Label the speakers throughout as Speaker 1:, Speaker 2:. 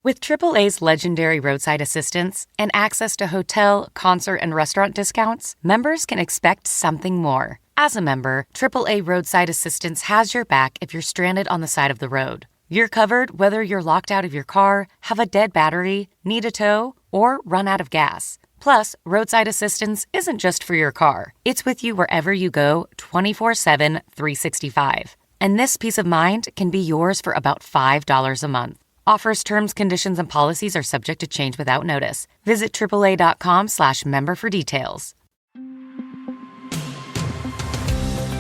Speaker 1: With AAA's legendary roadside assistance and access to hotel, concert, and restaurant discounts, members can expect something more. As a member, AAA Roadside Assistance has your back if you're stranded on the side of the road. You're covered whether you're locked out of your car, have a dead battery, need a tow, or run out of gas. Plus, roadside assistance isn't just for your car. It's with you wherever you go, 24/7, 365. And this peace of mind can be yours for about $5 a month. Offers, terms, conditions, and policies are subject to change without notice. Visit AAA.com/member for details.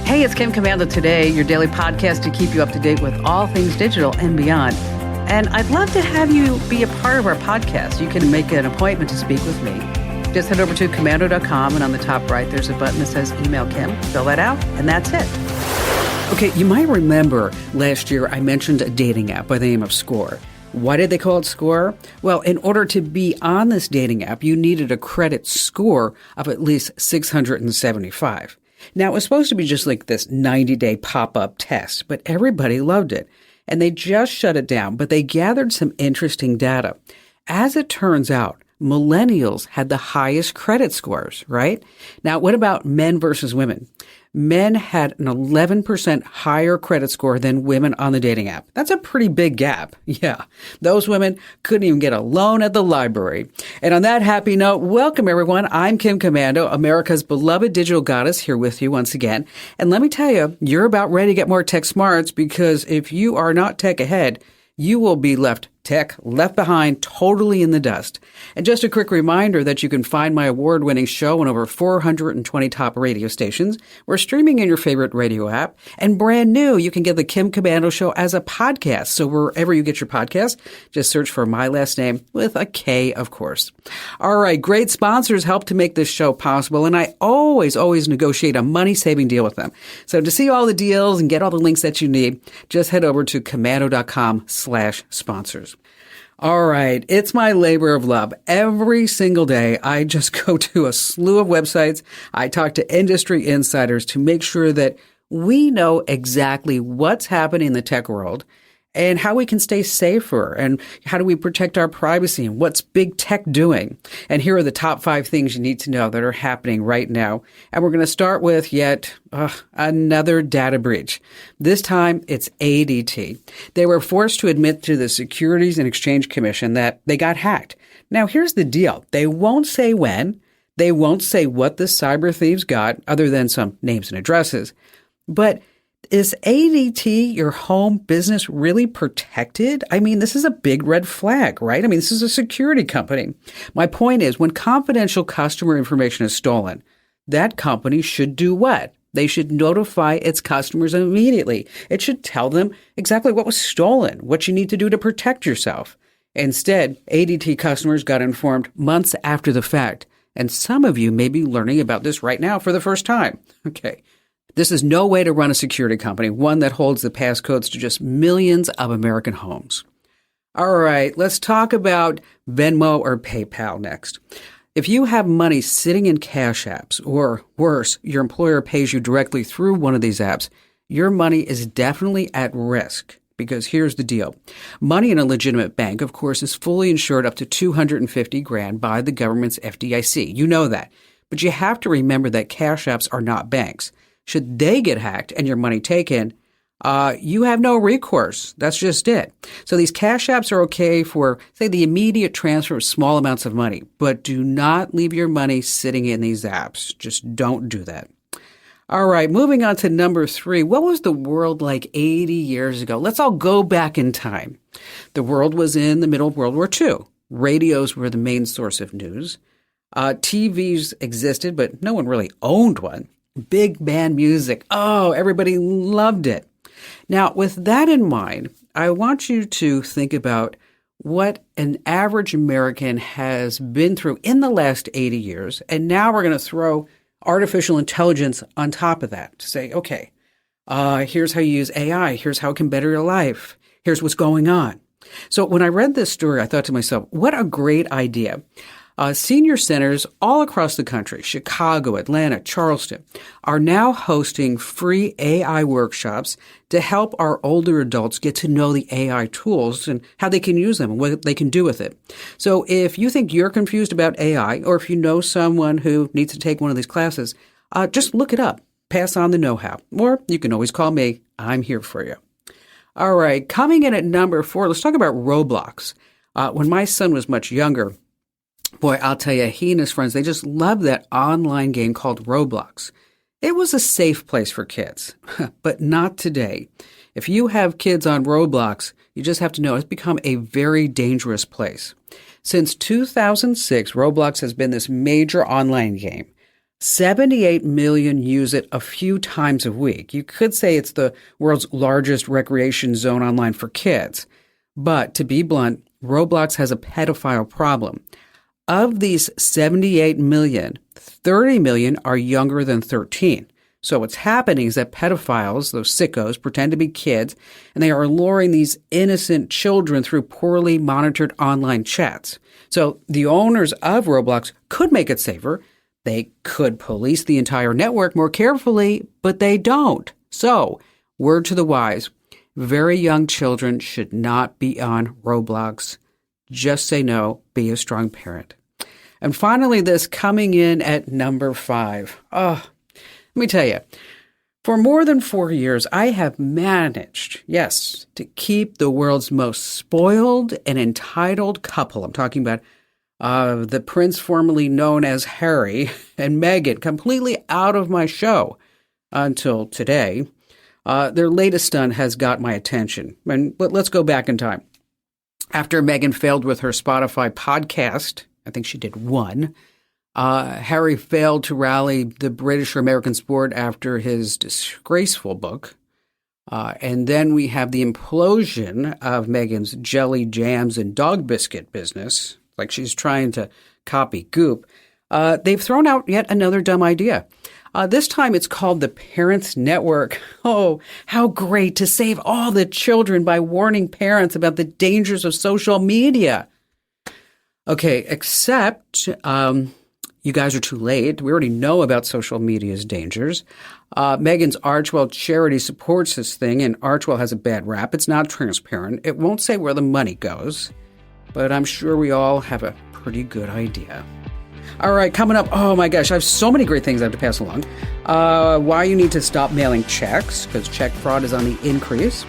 Speaker 2: Hey, it's Kim Commando Today, your daily podcast to keep you up to date with all things digital and beyond. And I'd love to have you be a part of our podcast. You can make an appointment to speak with me. Just head over to commando.com, and on the top right, there's a button that says Email Kim. Fill that out, and that's it. Okay, you might remember last year I mentioned a dating app by the name of Score. Why did they call it Score? Well, in order to be on this dating app, you needed a credit score of at least 675. Now, it was supposed to be just like this 90-day pop-up test, but everybody loved it. And they just shut it down, but they gathered some interesting data. As it turns out, millennials had the highest credit scores, right? Now, what about men versus women? Men had an 11% higher credit score than women on the dating app. That's a pretty big gap. Yeah, those women couldn't even get a loan at the library. And on that happy note, welcome everyone. I'm Kim Commando, America's beloved digital goddess, here with you once again. And let me tell you, you're about ready to get more tech smarts, because if you are not tech ahead, you will be left behind, totally in the dust. And just a quick reminder that you can find my award-winning show on over 420 top radio stations. We're streaming in your favorite radio app. And brand new, you can get the Kim Commando Show as a podcast. So wherever you get your podcast, just search for my last name with a K, of course. All right, great sponsors help to make this show possible. And I always negotiate a money-saving deal with them. So to see all the deals and get all the links that you need, just head over to commando.com/sponsors. All right. It's my labor of love. Every single day, I just go to a slew of websites. I talk to industry insiders to make sure that we know exactly what's happening in the tech world and how we can stay safer, and how do we protect our privacy, and what's big tech doing. And here are the top 5 things you need to know that are happening right now. And we're going to start with yet another data breach. This time it's ADT. They were forced to admit to the Securities and Exchange Commission that they got hacked. Now here's the deal. They won't say when. They won't say what the cyber thieves got, other than some names and addresses. But is ADT, your home business, really protected? I mean, this is a big red flag, right? I mean, this is a security company. My point is, when confidential customer information is stolen, that company should do what? They should notify its customers immediately. It should tell them exactly what was stolen, what you need to do to protect yourself. Instead, ADT customers got informed months after the fact. And some of you may be learning about this right now for the first time. Okay. This is no way to run a security company, one that holds the passcodes to just millions of American homes. All right, let's talk about Venmo or PayPal next. If you have money sitting in cash apps, or worse, your employer pays you directly through one of these apps, your money is definitely at risk. Because here's the deal. Money in a legitimate bank, of course, is fully insured up to $250,000 by the government's FDIC. You know that. But you have to remember that cash apps are not banks. Should they get hacked and your money taken, you have no recourse. That's just it. So these cash apps are okay for, say, the immediate transfer of small amounts of money, but do not leave your money sitting in these apps. Just don't do that. All right, moving on to number 3. What was the world like 80 years ago? Let's all go back in time. The world was in the middle of World War II. Radios were the main source of news. TVs existed, but no one really owned one. Big band music. Oh, everybody loved it. Now, with that in mind, I want you to think about what an average American has been through in the last 80 years. And now we're going to throw artificial intelligence on top of that to say, okay, here's how you use AI. Here's how it can better your life. Here's what's going on. So when I read this story, I thought to myself, what a great idea. Senior centers all across the country, Chicago, Atlanta, Charleston, are now hosting free AI workshops to help our older adults get to know the AI tools and how they can use them and what they can do with it. So if you think you're confused about AI, or if you know someone who needs to take one of these classes, just look it up, pass on the know-how, or you can always call me. I'm here for you. All right, coming in at number 4, let's talk about Roblox. When my son was much younger, boy, I'll tell you, he and his friends, they just loved that online game called Roblox. It was a safe place for kids, but not today. If you have kids on Roblox, you just have to know it's become a very dangerous place. Since 2006, Roblox has been this major online game. 78 million use it a few times a week. You could say it's the world's largest recreation zone online for kids. But to be blunt, Roblox has a pedophile problem. Of these 78 million, 30 million are younger than 13. So what's happening is that pedophiles, those sickos, pretend to be kids, and they are luring these innocent children through poorly monitored online chats. So the owners of Roblox could make it safer. They could police the entire network more carefully, but they don't. So, word to the wise, very young children should not be on Roblox. Just say no, be a strong parent. And finally, this coming in at number 5. Oh, let me tell you, for more than 4 years, I have managed, yes, to keep the world's most spoiled and entitled couple. I'm talking about the prince formerly known as Harry and Meghan, completely out of my show until today. Their latest stunt has got my attention. And let's go back in time. After Meghan failed with her Spotify podcast, I think she did one, Harry failed to rally the British or American sport after his disgraceful book. And then we have the implosion of Meghan's jelly, jams, and dog biscuit business, like she's trying to copy Goop. They've thrown out yet another dumb idea. This time it's called the Parents Network. Oh, how great to save all the children by warning parents about the dangers of social media. Okay, except you guys are too late. We already know about social media's dangers. Meghan's Archwell charity supports this thing, and Archwell has a bad rap. It's not transparent. It won't say where the money goes, but I'm sure we all have a pretty good idea. All right, coming up, oh my gosh, I have so many great things I have to pass along. Why you need to stop mailing checks, because check fraud is on the increase.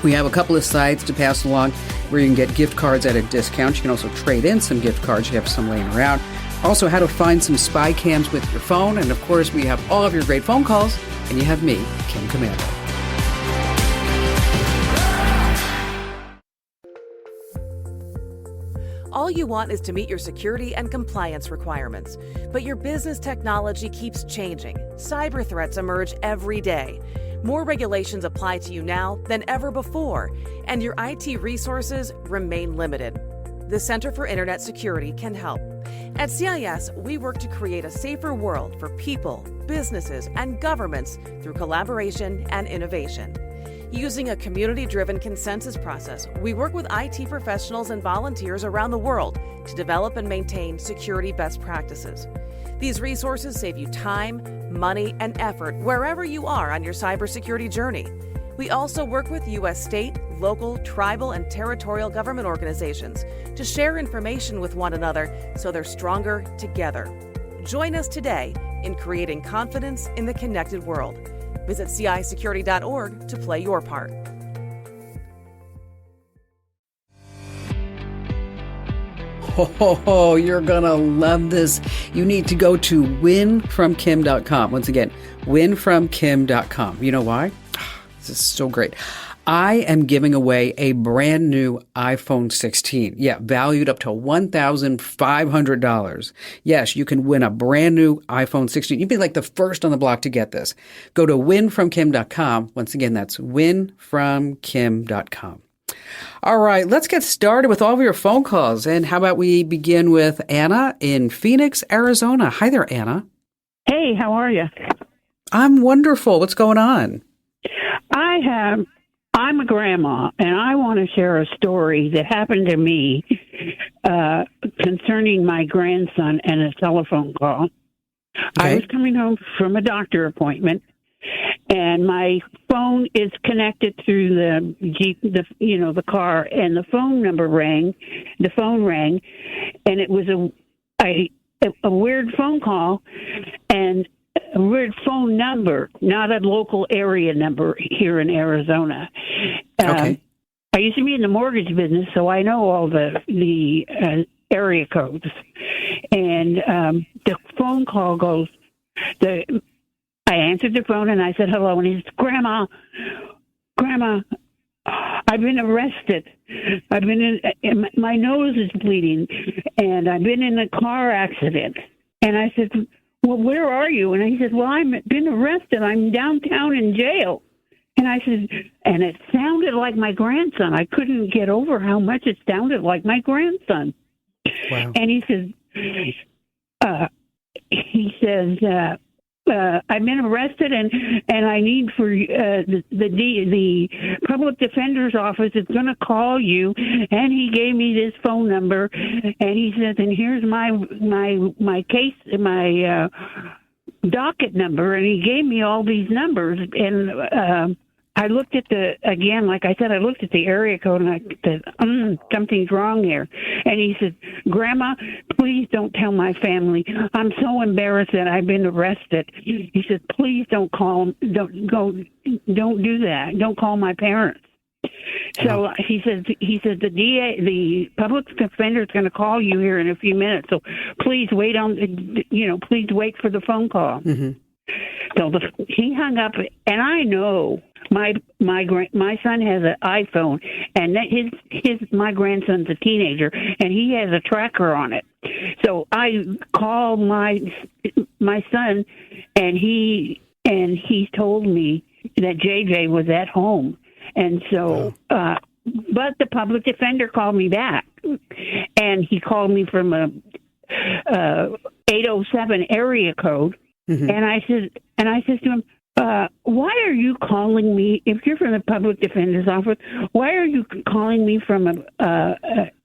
Speaker 2: We have a couple of sites to pass along where you can get gift cards at a discount. You can also trade in some gift cards. You have some laying around. Also, how to find some spy cams with your phone. And of course, we have all of your great phone calls. And you have me, Kim Commando.
Speaker 3: All you want is to meet your security and compliance requirements. But your business technology keeps changing. Cyber threats emerge every day. More regulations apply to you now than ever before, and your IT resources remain limited. The Center for Internet Security can help. At CIS, we work to create a safer world for people, businesses, and governments through collaboration and innovation. Using a community-driven consensus process, we work with IT professionals and volunteers around the world to develop and maintain security best practices. These resources save you time, money, and effort wherever you are on your cybersecurity journey. We also work with U.S. state, local, tribal, and territorial government organizations to share information with one another so they're stronger together. Join us today in creating confidence in the connected world. Visit cisecurity.org to play your part.
Speaker 2: Oh, you're going to love this. You need to go to winfromkim.com. Once again, winfromkim.com. You know why? This is so great. I am giving away a brand new iPhone 16. Yeah, valued up to $1,500. Yes, you can win a brand new iPhone 16. You'd be like the first on the block to get this. Go to winfromkim.com. Once again, that's winfromkim.com. All right, let's get started with all of your phone calls. And how about we begin with Anna in Phoenix, Arizona. Hi there, Anna.
Speaker 4: Hey, how are you?
Speaker 2: I'm wonderful. What's going on?
Speaker 4: I'm a grandma, and I want to share a story that happened to me concerning my grandson and a telephone call. I was coming home from a doctor appointment, and my phone is connected through the Jeep, the car, and the phone number rang. The phone rang, and it was a weird phone call and a weird phone number, not a local area number here in Arizona.
Speaker 2: Okay.
Speaker 4: I used to be in the mortgage business, so I know all the area codes. And the phone call goes, I answered the phone and I said, hello. And he said, Grandma, I've been arrested. I've been my nose is bleeding, and I've been in a car accident. And I said, well, where are you? And he said, well, I've been arrested. I'm downtown in jail. And I said, and it sounded like my grandson. I couldn't get over how much it sounded like my grandson.
Speaker 2: Wow.
Speaker 4: And he says, I've been arrested, and I need for the public defender's office is going to call you. And he gave me this phone number, and he says, and here's my case, my docket number, and he gave me all these numbers. And I looked at I looked at the area code, and I said, something's wrong here. And he said, Grandma, please don't tell my family. I'm so embarrassed that I've been arrested. He said, please don't do that. Don't call my parents. So he said the public defender is going to call you here in a few minutes. So please wait please wait for the phone call.
Speaker 2: Mm-hmm.
Speaker 4: So he hung up, and I know my son has an iPhone, and my grandson's a teenager, and he has a tracker on it. So I called my son, and he told me that JJ was at home, and so but the public defender called me back, and he called me from a 807 area code. Mm-hmm. And I said to him, why are you calling me, if you're from the public defender's office, why are you calling me from an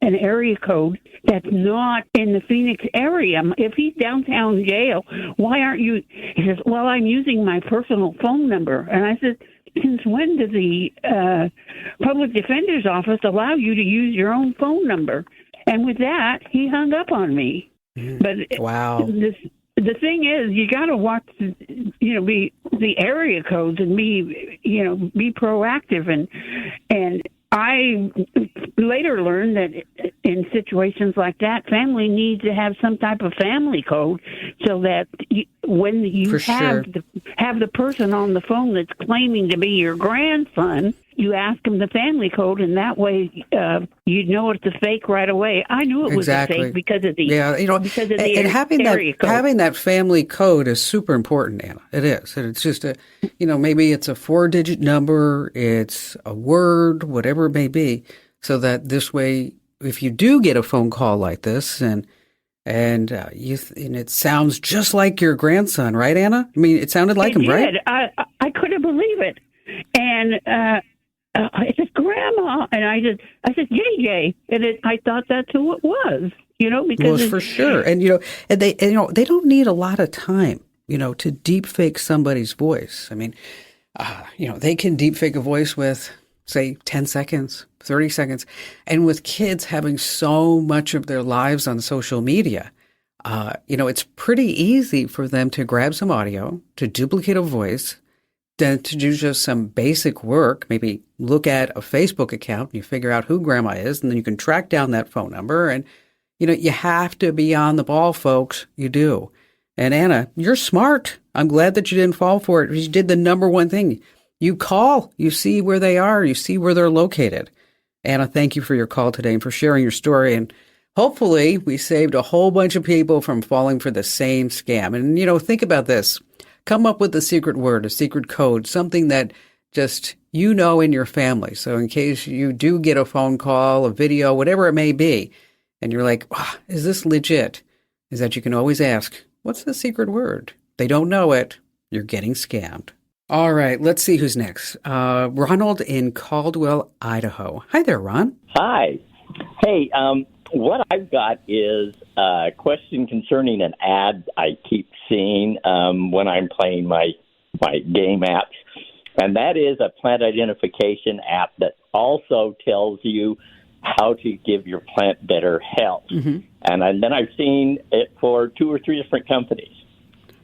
Speaker 4: area code that's not in the Phoenix area? If he's downtown jail, why aren't you? He says, well, I'm using my personal phone number. And I said, since when does the public defender's office allow you to use your own phone number? And with that, he hung up on me. But
Speaker 2: wow.
Speaker 4: The thing is, you got to watch, be the area codes and be proactive. And I later learned that in situations like that, family needs to have some type of family code so that when you have the person on the phone that's claiming to be your grandson, you ask them the family code, and that way you know it's a fake right away. I knew it was a fake because of the area code.
Speaker 2: Having that family code is super important, Anna. It is. And it's just maybe it's a 4-digit number, it's a word, whatever it may be, so that this way, if you do get a phone call like this, and it sounds just like your grandson, right, Anna? I mean, it sounded like him, right?
Speaker 4: I couldn't believe it, and. I said, Grandma, and I said, JJ, and I thought that's who it was, because
Speaker 2: for sure, and they don't need a lot of time, to deep fake somebody's voice. I mean, they can deep fake a voice with, say, 10 seconds, 30 seconds, and with kids having so much of their lives on social media, it's pretty easy for them to grab some audio, to duplicate a voice, then to do just some basic work, maybe look at a Facebook account, you figure out who grandma is, and then you can track down that phone number. And, you have to be on the ball, folks. You do. And Anna, you're smart. I'm glad that you didn't fall for it. You did the number one thing. You call, you see where they are, you see where they're located. Anna, thank you for your call today and for sharing your story. And hopefully we saved a whole bunch of people from falling for the same scam. And, think about this. Come up with a secret word, a secret code, something that just in your family. So in case you do get a phone call, a video, whatever it may be, and you're like, is this legit? Is that you can always ask, what's the secret word? They don't know it. You're getting scammed. All right, let's see who's next. Ronald in Caldwell, Idaho. Hi there, Ron.
Speaker 5: Hi. Hey, What I've got is a question concerning an ad I keep seeing when I'm playing my game apps, and that is a plant identification app that also tells you how to give your plant better health. Mm-hmm. And then I've seen it for 2 or 3 different companies.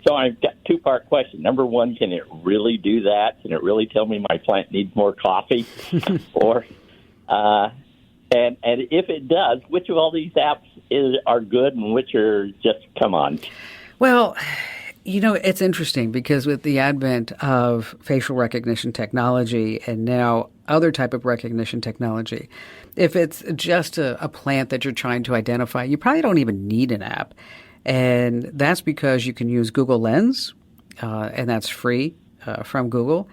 Speaker 5: So I've got 2-part question. Number one, can it really do that? Can it really tell me my plant needs more coffee? Or, and if it does, which of all these apps are good and which are just, come on?
Speaker 2: Well, it's interesting because with the advent of facial recognition technology and now other type of recognition technology, if it's just a plant that you're trying to identify, you probably don't even need an app. And that's because you can use Google Lens, and that's free from Google.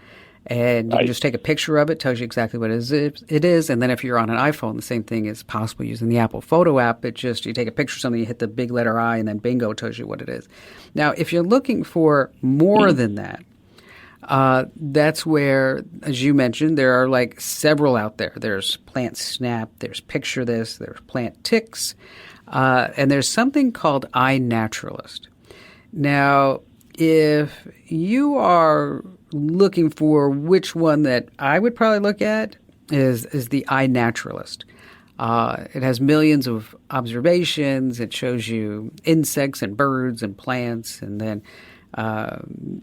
Speaker 2: And you can just take a picture of it, tells you exactly what it is. And then if you're on an iPhone, the same thing is possible using the Apple Photo app. You take a picture of something, you hit the big letter I, and then bingo, tells you what it is. Now, if you're looking for more than that, that's where, as you mentioned, there are like several out there. There's Plant Snap, there's Picture This, there's Plant Ticks, and there's something called iNaturalist. Now, if you are looking for which one that I would probably look at is the iNaturalist. It has millions of observations. It shows you insects and birds and plants, and then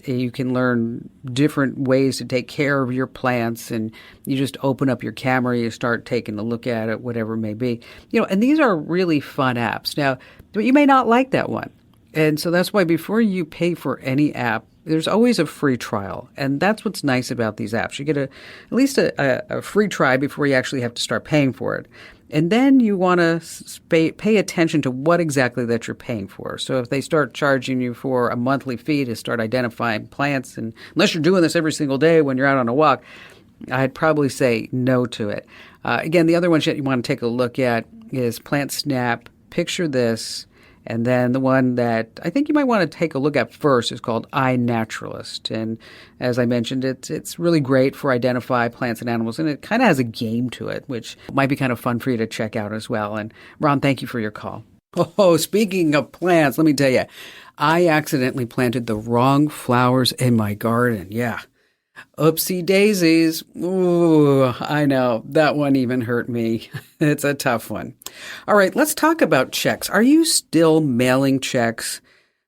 Speaker 2: you can learn different ways to take care of your plants, and you just open up your camera, you start taking a look at it, whatever it may be. And these are really fun apps. Now, but you may not like that one. And so that's why before you pay for any app, there's always a free trial. And that's what's nice about these apps. You get at least a free try before you actually have to start paying for it. And then you want to pay attention to what exactly that you're paying for. So if they start charging you for a monthly fee to start identifying plants, and unless you're doing this every single day when you're out on a walk, I'd probably say no to it. Again, the other ones that you want to take a look at is Plant Snap, Picture This, and then the one that I think you might want to take a look at first is called iNaturalist. And as I mentioned, it's really great for identify plants and animals, and it kind of has a game to it, which might be kind of fun for you to check out as well. And Ron, thank you for your call. Oh, speaking of plants, let me tell you, I accidentally planted the wrong flowers in my garden. Yeah. Oopsie daisies. Ooh, I know. That one even hurt me. It's a tough one. All right, let's talk about checks. Are you still mailing checks?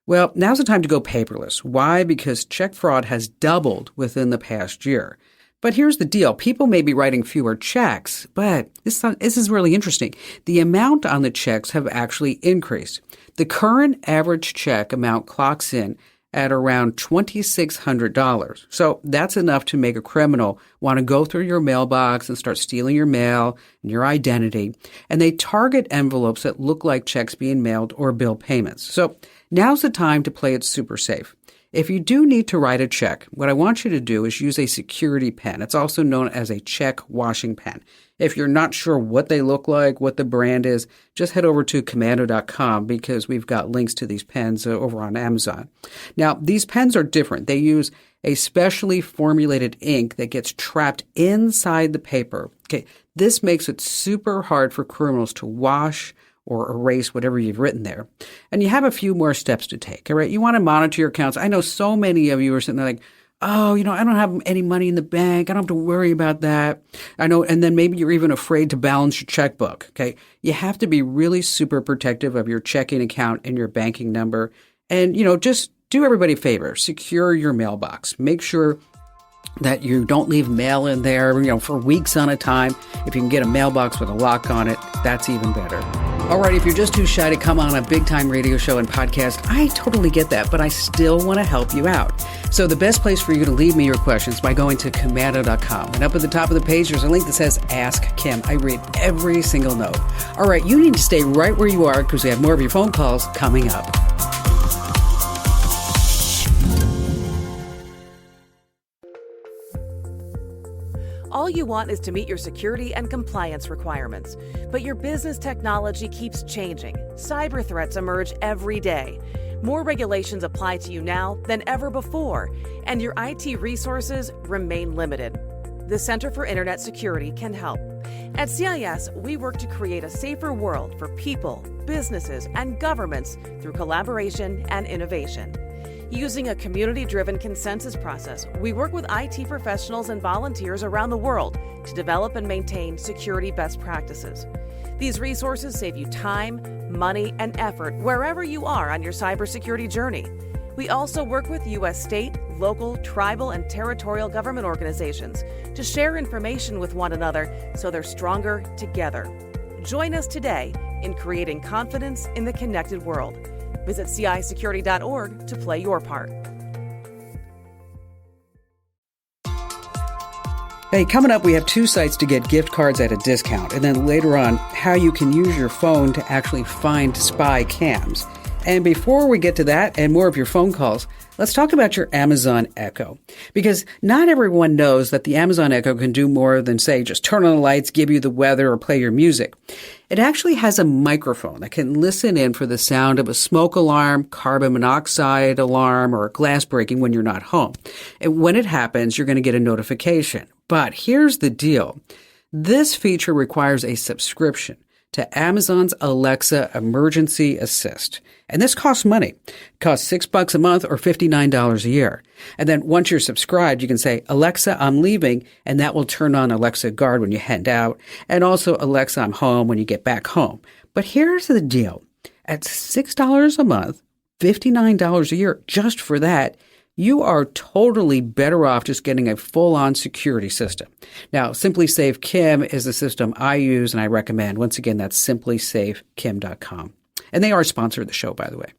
Speaker 2: Well, now's the time to go paperless. Why? Because check fraud has doubled within the past year. But here's the deal. People may be writing fewer checks, but this is really interesting. The amount on the checks have actually increased. The current average check amount clocks in at around $2,600. So that's enough to make a criminal want to go through your mailbox and start stealing your mail and your identity. And they target envelopes that look like checks being mailed or bill payments. So now's the time to play it super safe. If you do need to write a check, what I want you to do is use a security pen. It's also known as a check washing pen. If you're not sure what they look like, what the brand is, just head over to commando.com because we've got links to these pens over on Amazon. Now, these pens are different. They use a specially formulated ink that gets trapped inside the paper. Okay, this makes it super hard for criminals to wash or erase whatever you've written there. And you have a few more steps to take, all right? You want to monitor your accounts. I know so many of you are sitting there like, oh, I don't have any money in the bank. I don't have to worry about that. I know. And then maybe you're even afraid to balance your checkbook. Okay. You have to be really super protective of your checking account and your banking number. And, just do everybody a favor. Secure your mailbox. Make sure that you don't leave mail in there, for weeks on a time. If you can get a mailbox with a lock on it, that's even better. All right, if you're just too shy to come on a big-time radio show and podcast, I totally get that, but I still want to help you out. So the best place for you to leave me your questions is by going to commando.com. And up at the top of the page, there's a link that says Ask Kim. I read every single note. All right, you need to stay right where you are because we have more of your phone calls coming up.
Speaker 3: All you want is to meet your security and compliance requirements. But your business technology keeps changing. Cyber threats emerge every day. More regulations apply to you now than ever before, and your IT resources remain limited. the Center for Internet Security can help. At CIS, we work to create a safer world for people, businesses, and governments through collaboration and innovation. Using a community-driven consensus process, we work with IT professionals and volunteers around the world to develop and maintain security best practices. These resources save you time, money, and effort wherever you are on your cybersecurity journey. We also work with U.S. state, local, tribal, and territorial government organizations to share information with one another so they're stronger together. Join us today in creating confidence in the connected world. Visit cisecurity.org to play your part.
Speaker 2: Hey, coming up, we have 2 sites to get gift cards at a discount, and then later on, how you can use your phone to actually find spy cams. And before we get to that and more of your phone calls, let's talk about your Amazon Echo. Because not everyone knows that the Amazon Echo can do more than, say, just turn on the lights, give you the weather, or play your music. It actually has a microphone that can listen in for the sound of a smoke alarm, carbon monoxide alarm, or glass breaking when you're not home. And when it happens, you're going to get a notification. But here's the deal. This feature requires a subscription to Amazon's Alexa Emergency Assist. And this costs money. It costs $6 a month or $59 a year. And then once you're subscribed, you can say, Alexa, I'm leaving, and that will turn on Alexa Guard when you head out, and also Alexa, I'm home when you get back home. But here's the deal. At $6 a month, $59 a year just for that, you are totally better off just getting a full-on security system. Now, SimpliSafe Kim is the system I use and I recommend. Once again, that's simplysafekim.com. And they are a sponsor of the show, by the way.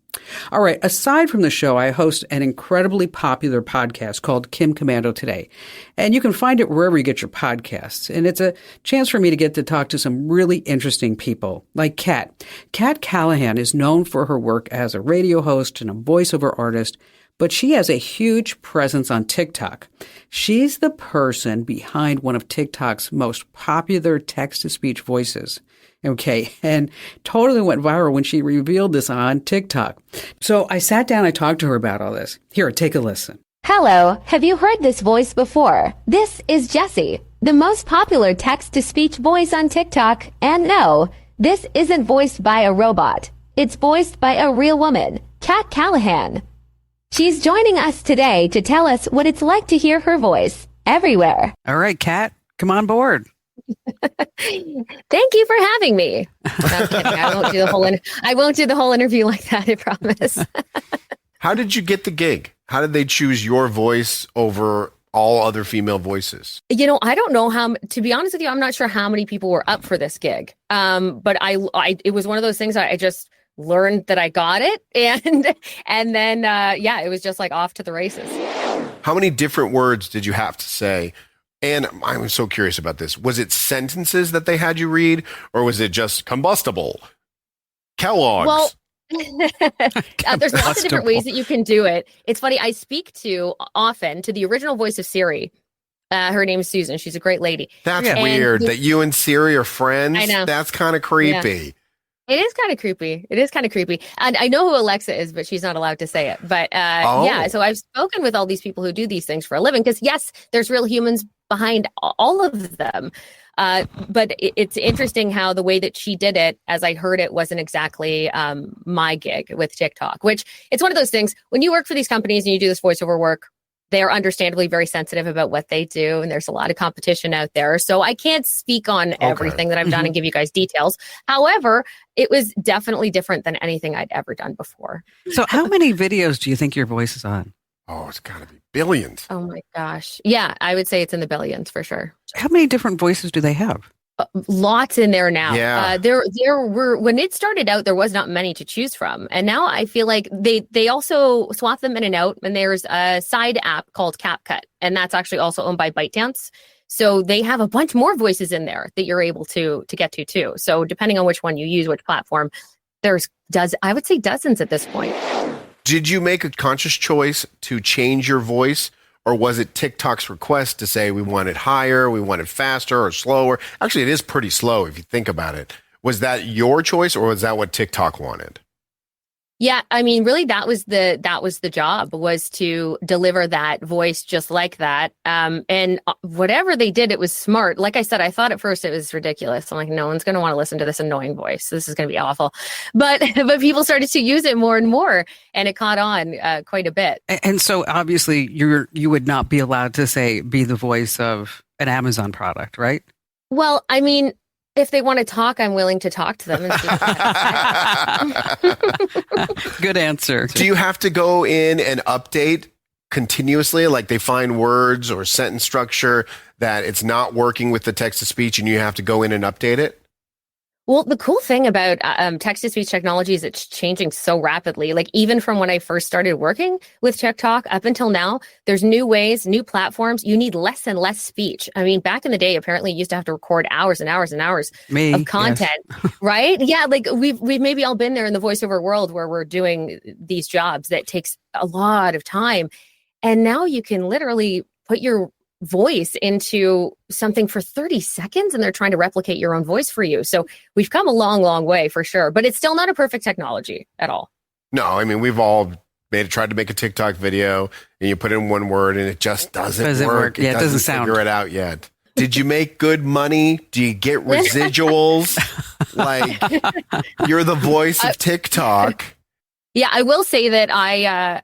Speaker 2: All right, aside from the show, I host an incredibly popular podcast called Kim Commando Today. And you can find it wherever you get your podcasts. And it's a chance for me to get to talk to some really interesting people, like Kat. Kat Callahan is known for her work as a radio host and a voiceover artist, but she has a huge presence on TikTok. She's the person behind one of TikTok's most popular text-to-speech voices. Okay, and totally went viral when she revealed this on TikTok. So I sat down, I talked to her about all this. Here, take a listen.
Speaker 6: Hello, have you heard this voice before? This is Jessie, the most popular text-to-speech voice on TikTok. And no, this isn't voiced by a robot. It's voiced by a real woman, Kat Callahan. She's joining us today to tell us what it's like to hear her voice everywhere.
Speaker 2: All right, Kat, come on board.
Speaker 6: Thank you for having me. No, I'm kidding. I won't do the whole interview like that, I promise.
Speaker 7: How did you get the gig? How did they choose your voice over all other female voices?
Speaker 6: I don't know to be honest with you, I'm not sure how many people were up for this gig. But it was one of those things I just learned that I got it. And then, it was just like off to the races.
Speaker 7: How many different words did you have to say? And I'm so curious about this. Was it sentences that they had you read, or was it just combustible? Kellogg's?
Speaker 6: Well, there's lots of different ways that you can do it. It's funny. I speak often to the original voice of Siri. Her name's Susan. She's a great lady.
Speaker 7: That's weird that you and Siri are friends.
Speaker 6: I know.
Speaker 7: That's kind of creepy.
Speaker 6: Yeah. It is kind of creepy. And I know who Alexa is, but she's not allowed to say it. But so I've spoken with all these people who do these things for a living because, yes, there's real humans behind all of them. But it's interesting how the way that she did it, as I heard it, wasn't exactly my gig with TikTok, which it's one of those things. When you work for these companies and you do this voiceover work, they're understandably very sensitive about what they do. And there's a lot of competition out there. So I can't speak on everything that I've done and give you guys details. However, it was definitely different than anything I'd ever done before.
Speaker 2: So how many videos do you think your voice is on?
Speaker 7: Oh, it's got to be billions.
Speaker 6: Oh my gosh. Yeah, I would say it's in the billions for sure.
Speaker 2: How many different voices do they have?
Speaker 6: Lots in there now.
Speaker 7: Yeah.
Speaker 6: There were, when it started out, there was not many to choose from. And now I feel like they also swap them in and out. And there's a side app called CapCut. And that's actually also owned by ByteDance. So they have a bunch more voices in there that you're able to get to too. So depending on which one you use, which platform, I would say dozens at this point.
Speaker 7: Did you make a conscious choice to change your voice? Or was it TikTok's request to say we want it higher, we want it faster or slower? Actually, it is pretty slow if you think about it. Was that your choice or was that what TikTok wanted?
Speaker 6: Yeah, I mean, really, that was the job, was to deliver that voice just like that. And whatever they did, it was smart. Like I said, I thought at first it was ridiculous. I'm like, no one's going to want to listen to this annoying voice. This is going to be awful. But people started to use it more and more, and it caught on quite a bit.
Speaker 2: And so obviously you would not be allowed to be the voice of an Amazon product, right?
Speaker 6: Well, I mean, if they want to talk, I'm willing to talk to them and see what they have to say.
Speaker 2: Good answer.
Speaker 7: Do you have to go in and update continuously? Like they find words or sentence structure that it's not working with the text to speech and you have to go in and update it?
Speaker 6: Well, the cool thing about text-to-speech technology is it's changing so rapidly. Like even from when I first started working with TikTok up until now, there's new ways, new platforms. You need less and less speech. I mean, back in the day, apparently you used to have to record hours and hours and hours of content, yes. Right? Yeah, like we've maybe all been there in the voiceover world where we're doing these jobs that takes a lot of time. And now you can literally put your voice into something for 30 seconds and they're trying to replicate your own voice for you. So we've come a long, long way for sure, but it's still not a perfect technology at all.
Speaker 7: No, I mean, we've all tried to make a TikTok video and you put in one word and it just doesn't work.
Speaker 2: Yeah, it doesn't sound.
Speaker 7: Figure it out yet. Did you make good money? Do you get residuals? Like you're the voice of TikTok.
Speaker 6: Yeah, I will say that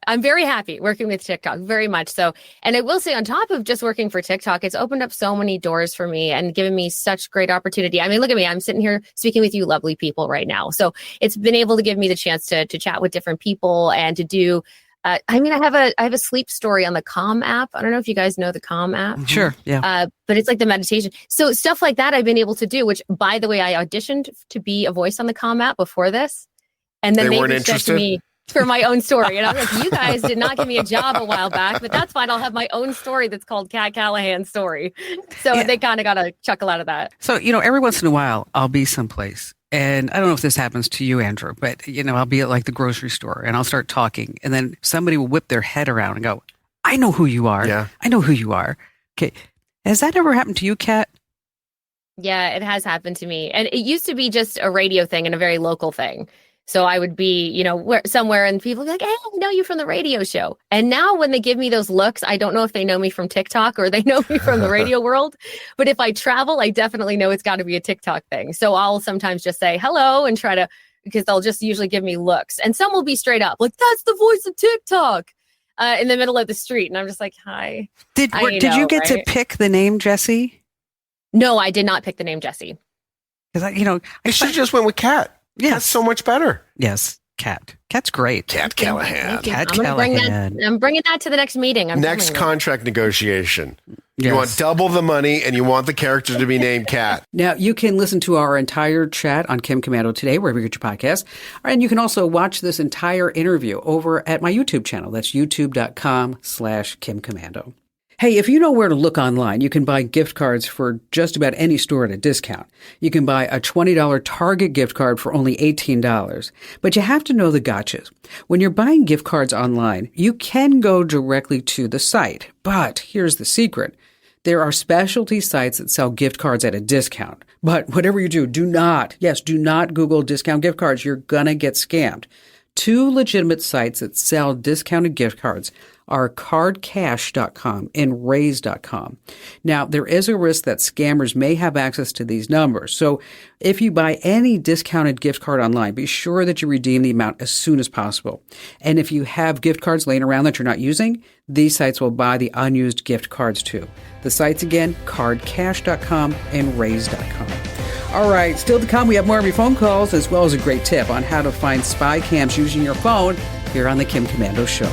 Speaker 6: I'm very happy working with TikTok, very much so. And I will say on top of just working for TikTok, it's opened up so many doors for me and given me such great opportunity. I mean, look at me. I'm sitting here speaking with you lovely people right now. So it's been able to give me the chance to chat with different people and to do I have a sleep story on the Calm app. I don't know if you guys know the Calm app.
Speaker 2: Sure, yeah.
Speaker 6: But it's like the meditation. So stuff like that I've been able to do, which, by the way, I auditioned to be a voice on the Calm app before this. And then they reached out to me for my own story. And I was like, you guys did not give me a job a while back, but that's fine. I'll have my own story that's called Kat Callahan's story. So they kind of got a chuckle out of that.
Speaker 2: So, every once in a while, I'll be someplace. And I don't know if this happens to you, Andrew, but, I'll be at like the grocery store and I'll start talking. And then somebody will whip their head around and go, I know who you are. Yeah. I know who you are. Okay. Has that ever happened to you, Kat?
Speaker 6: Yeah, it has happened to me. And it used to be just a radio thing and a very local thing. So I would be, somewhere and people would be like, hey, I know you from the radio show. And now when they give me those looks, I don't know if they know me from TikTok or they know me from the radio world. But if I travel, I definitely know it's got to be a TikTok thing. So I'll sometimes just say hello and try to, because they'll just usually give me looks. And some will be straight up like, that's the voice of TikTok in the middle of the street. And I'm just like, hi.
Speaker 2: Did you get to pick the name Jessie?
Speaker 6: No, I did not pick the name Jessie.
Speaker 7: Because I should have just went with Kat. Yeah, that's so much better.
Speaker 2: Yes, Kat. Kat's great.
Speaker 7: Kat Callahan.
Speaker 2: Kat Callahan.
Speaker 6: I'm bringing that to the next meeting.
Speaker 7: Next contract negotiation. Yes. You want double the money and you want the character to be named Kat.
Speaker 2: Now, you can listen to our entire chat on Kim Komando today, wherever you get your podcast. And you can also watch this entire interview over at my YouTube channel. That's youtube.com/Kim Komando. Hey, if you know where to look online, you can buy gift cards for just about any store at a discount. You can buy a $20 Target gift card for only $18. But you have to know the gotchas. When you're buying gift cards online, you can go directly to the site. But here's the secret. There are specialty sites that sell gift cards at a discount. But whatever you do, do not Google discount gift cards. You're gonna get scammed. Two legitimate sites that sell discounted gift cards are cardcash.com and raise.com. Now, there is a risk that scammers may have access to these numbers. So if you buy any discounted gift card online, be sure that you redeem the amount as soon as possible. And if you have gift cards laying around that you're not using, these sites will buy the unused gift cards too. The sites again, cardcash.com and raise.com. All right, still to come, we have more of your phone calls as well as a great tip on how to find spy cams using your phone here on the Kim Komando Show.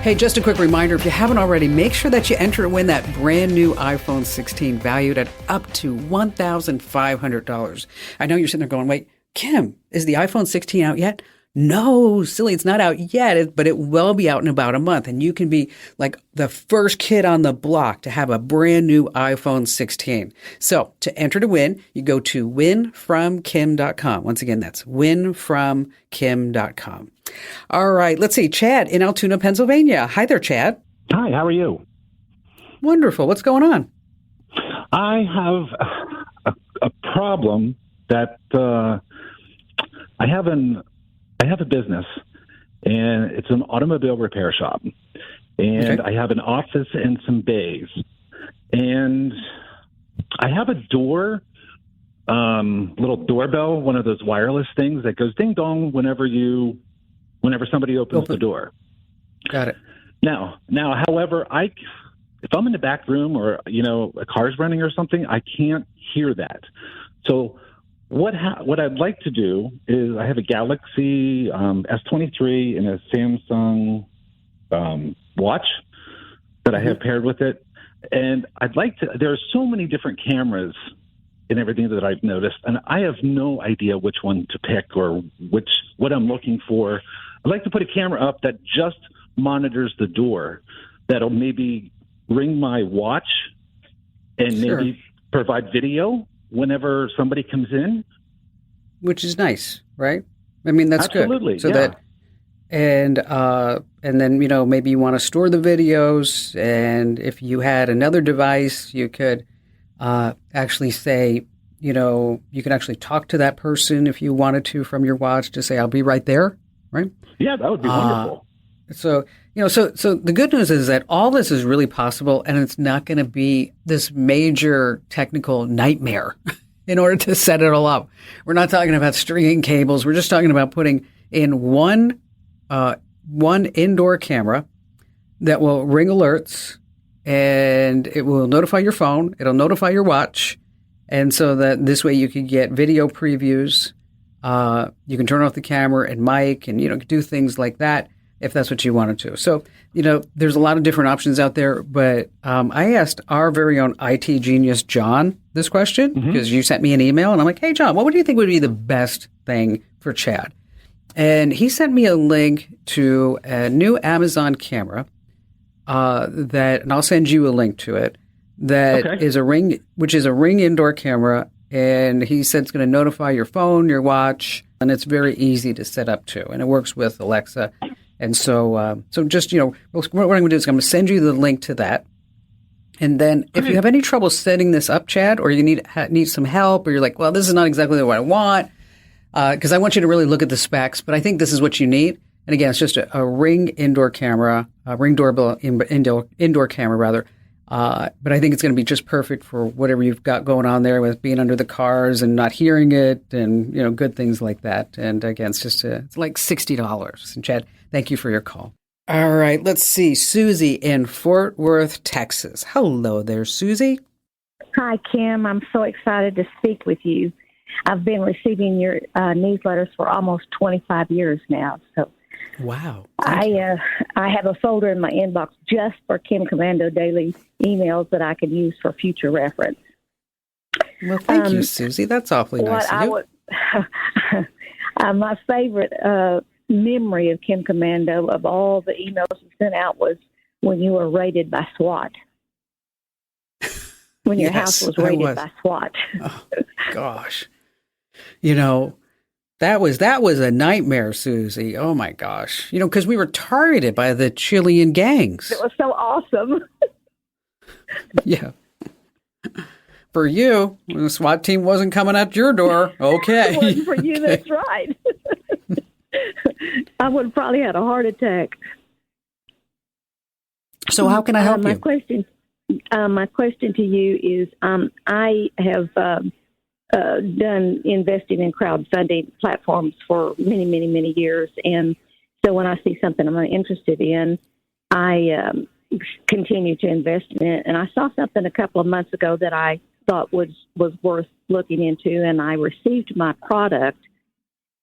Speaker 2: Hey, just a quick reminder, if you haven't already, make sure that you enter to win that brand new iPhone 16 valued at up to $1,500. I know you're sitting there going, wait, Kim, is the iPhone 16 out yet? No, silly, it's not out yet, but it will be out in about a month. And you can be like the first kid on the block to have a brand new iPhone 16. So to enter to win, you go to winfromkim.com. Once again, that's winfromkim.com. All right, let's see. Chad in Altoona, Pennsylvania. Hi there, Chad.
Speaker 8: Hi, how are you?
Speaker 2: Wonderful. What's going on?
Speaker 8: I have problem that I have a business, and it's an automobile repair shop, and I have an office and some bays, and I have a door, little doorbell, one of those wireless things that goes ding dong whenever somebody opens the door.
Speaker 2: Got it.
Speaker 8: Now, however, if I'm in the back room or a car's running or something, I can't hear that. So what I'd like to do is I have a Galaxy S23 and a Samsung watch that I have paired with it, and I'd like to. There are so many different cameras and everything that I've noticed, and I have no idea which one to pick or what I'm looking for. I'd like to put a camera up that just monitors the door, that'll maybe ring my watch and maybe provide video whenever somebody comes in.
Speaker 2: Which is nice, right? I mean, that's
Speaker 8: Absolutely,
Speaker 2: good. So that, and then, maybe you want to store the videos, and if you had another device, you could actually say, you can actually talk to that person if you wanted to from your watch to say, I'll be right there, right?
Speaker 8: Yeah, that would be wonderful.
Speaker 2: So, so the good news is that all this is really possible, and it's not going to be this major technical nightmare in order to set it all up. We're not talking about stringing cables. We're just talking about putting in one indoor camera that will ring alerts, and it will notify your phone. It'll notify your watch. And so that this way you can get video previews. You can turn off the camera and mic and, do things like that if that's what you wanted to. So, there's a lot of different options out there. But I asked our very own IT genius, John, this question because you sent me an email. And I'm like, hey, John, what would you think would be the best thing for Chad? And he sent me a link to a new Amazon camera and I'll send you a link to it, that is which is a Ring indoor camera. And he said it's going to notify your phone, your watch, and it's very easy to set up too. And it works with Alexa. And so just, what I'm going to do is I'm going to send you the link to that. And then if you have any trouble setting this up, Chad, or you need some help, or you're like, well, this is not exactly what I want, because I want you to really look at the specs, but I think this is what you need. And again, it's just a Ring indoor camera, a Ring doorbell indoor camera rather. But I think it's going to be just perfect for whatever you've got going on there with being under the cars and not hearing it and, good things like that. And again, it's like $60. And Chad, thank you for your call. All right, let's see. Susie in Fort Worth, Texas. Hello there, Susie.
Speaker 9: Hi, Kim. I'm so excited to speak with you. I've been receiving your newsletters for almost 25 years now. So,
Speaker 2: wow.
Speaker 9: I have a folder in my inbox just for Kim Commando daily emails that I can use for future reference.
Speaker 2: Well, thank you, Susie. That's awfully nice of you.
Speaker 9: My favorite memory of Kim Commando of all the emails you sent out was when you were raided by SWAT. When your house was raided by SWAT.
Speaker 2: Oh, gosh. That was a nightmare, Susie. Oh, my gosh. Because we were targeted by the Chilean gangs.
Speaker 9: It was so awesome.
Speaker 2: Yeah. For you, when the SWAT team wasn't coming at your door, okay.
Speaker 9: It wasn't for you, that's right. I would have probably had a heart attack.
Speaker 2: So how can I help you?
Speaker 9: My question to you is, I have done investing in crowdfunding platforms for many, many, many years. And so when I see something I'm interested in, I continue to invest in it. And I saw something a couple of months ago that I thought was worth looking into, and I received my product,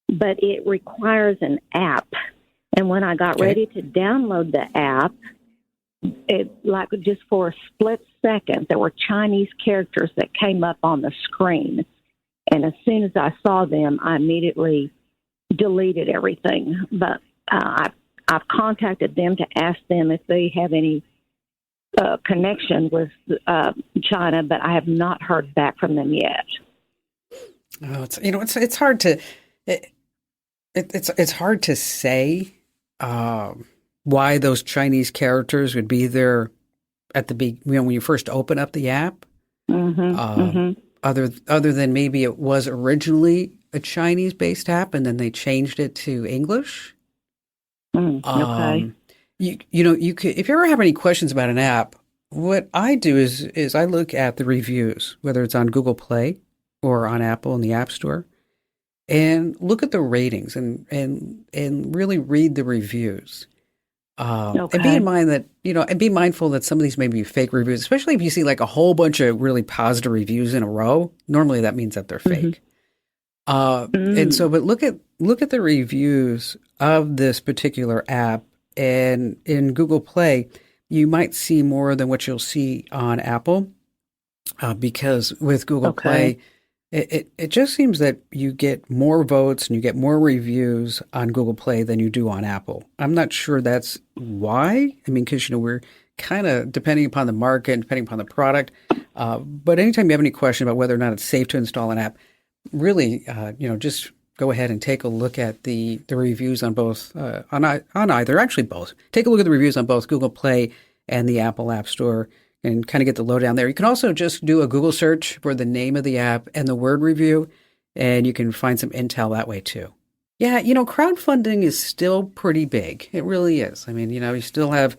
Speaker 9: but it requires an app. And when I got ready to download the app, it like just for a split second, there were Chinese characters that came up on the screen. And as soon as I saw them, I immediately deleted everything. But I've contacted them to ask them if they have any connection with China, but I have not heard back from them yet.
Speaker 2: Oh, it's hard to it's hard to say why those Chinese characters would be there at the when you first open up the app. other than maybe it was originally a Chinese-based app and then they changed it to English.
Speaker 9: Okay.
Speaker 2: You could, if you ever have any questions about an app, what I do is I look at the reviews, whether it's on Google Play or on Apple in the App Store, and look at the ratings and really read the reviews. And be in mind that, and be mindful that some of these may be fake reviews, especially if you see like a whole bunch of really positive reviews in a row. Normally that means that they're fake. And so, but look at the reviews of this particular app, and in Google Play, you might see more than what you'll see on Apple, because with Google Play, it just seems that you get more votes and you get more reviews on Google Play than you do on Apple. I'm not sure that's why. I mean, because, we're kind of depending upon the market and depending upon the product. But anytime you have any question about whether or not it's safe to install an app, really, just go ahead and take a look at the reviews on both, on either, actually both. Take a look at the reviews on both Google Play and the Apple App Store and kind of get the lowdown there. You can also just do a Google search for the name of the app and the word review, and you can find some intel that way too. Yeah, crowdfunding is still pretty big. It really is. I mean, you still have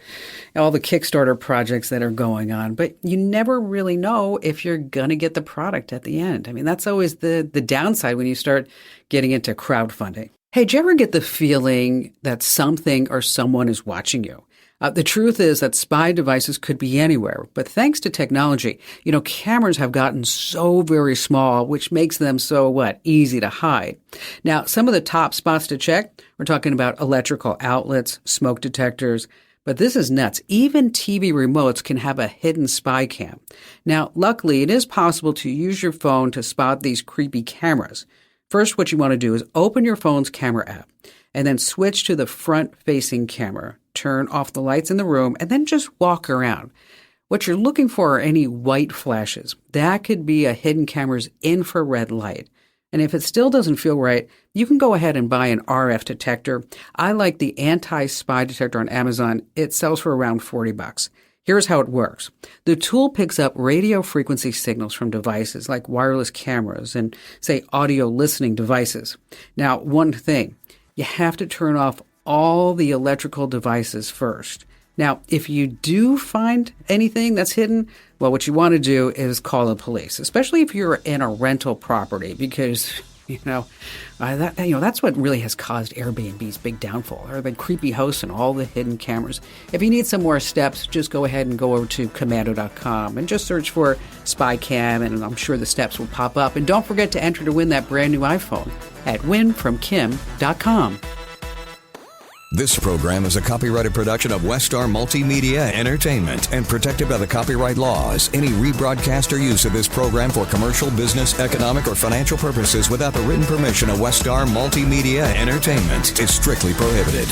Speaker 2: all the Kickstarter projects that are going on, but you never really know if you're going to get the product at the end. I mean, that's always the downside when you start getting into crowdfunding. Hey, did you ever get the feeling that something or someone is watching you? The truth is that spy devices could be anywhere, but thanks to technology, cameras have gotten so very small, which makes them so, easy to hide. Now, some of the top spots to check, we're talking about electrical outlets, smoke detectors, but this is nuts. Even TV remotes can have a hidden spy cam. Now, luckily, it is possible to use your phone to spot these creepy cameras. First, what you want to do is open your phone's camera app and then switch to the front-facing camera. Turn off the lights in the room, and then just walk around. What you're looking for are any white flashes. That could be a hidden camera's infrared light. And if it still doesn't feel right, you can go ahead and buy an RF detector. I like the anti-spy detector on Amazon. It sells for around $40. Here's how it works. The tool picks up radio frequency signals from devices like wireless cameras and, say, audio listening devices. Now, one thing, you have to turn off all the electrical devices first. Now, if you do find anything that's hidden, well, what you want to do is call the police, especially if you're in a rental property, because, that's what really has caused Airbnb's big downfall, are the creepy hosts and all the hidden cameras. If you need some more steps, just go ahead and go over to commando.com and just search for spy cam, and I'm sure the steps will pop up. And don't forget to enter to win that brand new iPhone at winfromkim.com.
Speaker 10: This program is a copyrighted production of Westar Multimedia Entertainment and protected by the copyright laws. Any rebroadcast or use of this program for commercial, business, economic, or financial purposes without the written permission of Westar Multimedia Entertainment is strictly prohibited.